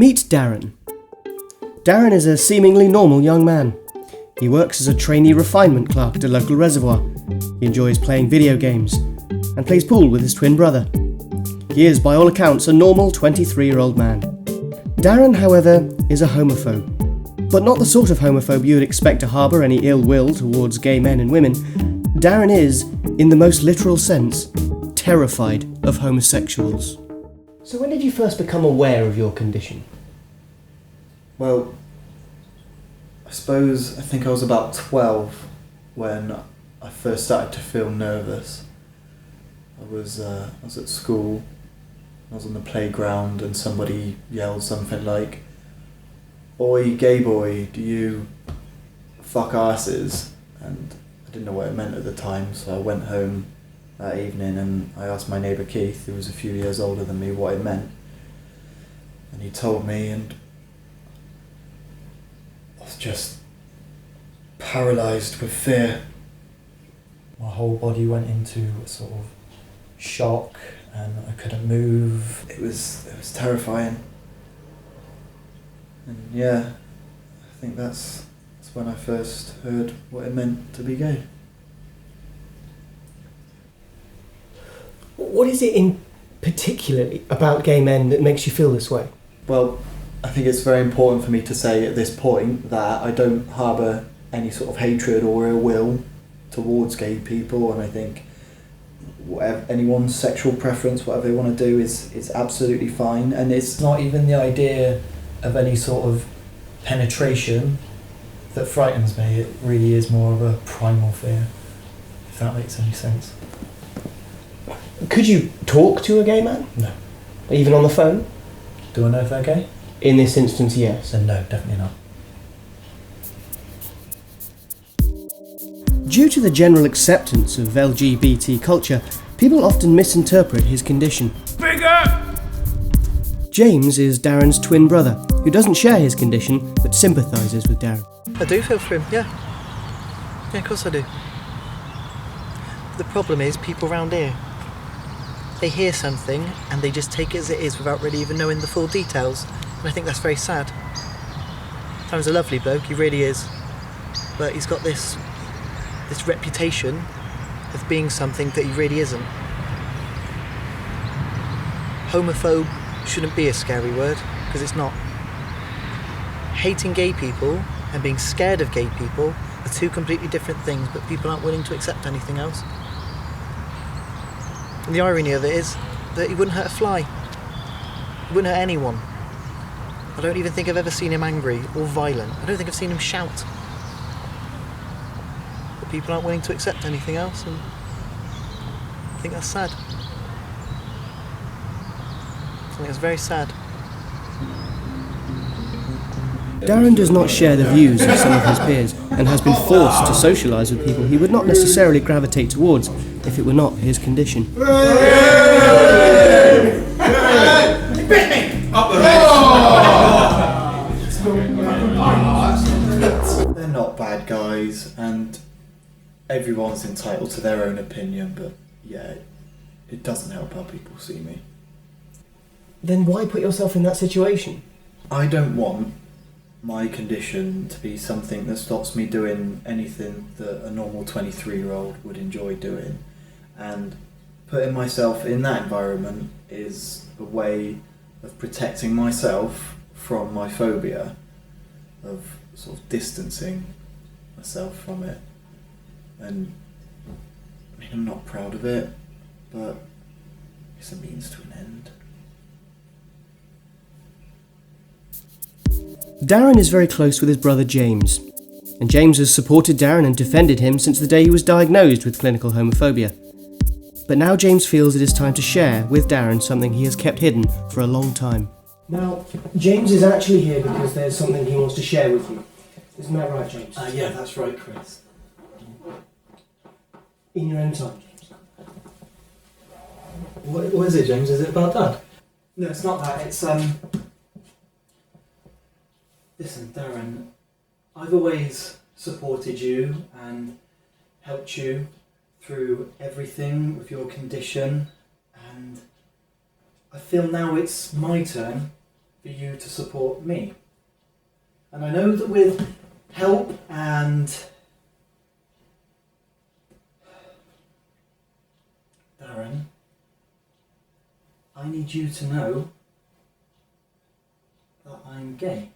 Meet Darren. Darren is a seemingly normal young man. He works as a trainee refinement clerk at a local reservoir. He enjoys playing video games and plays pool with his twin brother. He is, by all accounts, a normal 23-year-old man. Darren, however, is a homophobe. But not the sort of homophobe you would expect to harbour any ill will towards gay men and women. Darren is, in the most literal sense, terrified of homosexuals. So when did you first become aware of your condition? Well, I think I was about 12 when I first started to feel nervous. I was at school, I was on the playground and somebody yelled something like, "Oi, gay boy, do you fuck asses?" And I didn't know what it meant at the time, so I went home that evening and I asked my neighbour Keith, who was a few years older than me, what it meant. And he told me, and I was just paralysed with fear. My whole body went into a sort of shock and I couldn't move. It was terrifying. And yeah, I think that's when I first heard what it meant to be gay. What is it in particularly about gay men that makes you feel this way? Well, I think it's very important for me to say at this point that I don't harbour any sort of hatred or ill will towards gay people, and I think whatever anyone's sexual preference, whatever they want to do, is absolutely fine. And it's not even the idea of any sort of penetration that frightens me. It really is more of a primal fear, if that makes any sense. Could you talk to a gay man? No. Even on the phone? Do I know if they're gay? In this instance, yes. Then no, definitely not. Due to the general acceptance of LGBT culture, people often misinterpret his condition. Bigger! James is Darren's twin brother, who doesn't share his condition, but sympathises with Darren. I do feel for him, yeah. Yeah, of course I do. The problem is people round here. They hear something and they just take it as it is without really even knowing the full details. And I think that's very sad. Darren's a lovely bloke, he really is. But he's got this reputation of being something that he really isn't. Homophobe shouldn't be a scary word, because it's not. Hating gay people and being scared of gay people are two completely different things, but people aren't willing to accept anything else. And the irony of it is that he wouldn't hurt a fly. He wouldn't hurt anyone. I don't even think I've ever seen him angry or violent. I don't think I've seen him shout. But people aren't willing to accept anything else, and I think that's sad. I think that's very sad. Darren does not share the views of some of his peers and has been forced to socialise with people he would not necessarily gravitate towards if it were not his condition. They're not bad guys, and everyone's entitled to their own opinion, but yeah, it doesn't help how people see me. Then why put yourself in that situation? I don't want my condition to be something that stops me doing anything that a normal 23-year-old would enjoy doing, and putting myself in that environment is a way of protecting myself from my phobia, of sort of distancing myself from it. And I mean, I'm not proud of it, but it's a means to an end. Darren is very close with his brother James, and James has supported Darren and defended him since the day he was diagnosed with clinical homophobia. But now James feels it is time to share with Darren something he has kept hidden for a long time. Now, James is actually here because there's something he wants to share with you. Isn't that right, James? Yeah, that's right, Chris. In your own time, James. What is it, James? Is it about Dad? No, it's not that. It's, Listen, Darren, I've always supported you and helped you through everything with your condition, and I feel now it's my turn for you to support me. And I know that with help and Darren, I need you to know that I'm gay.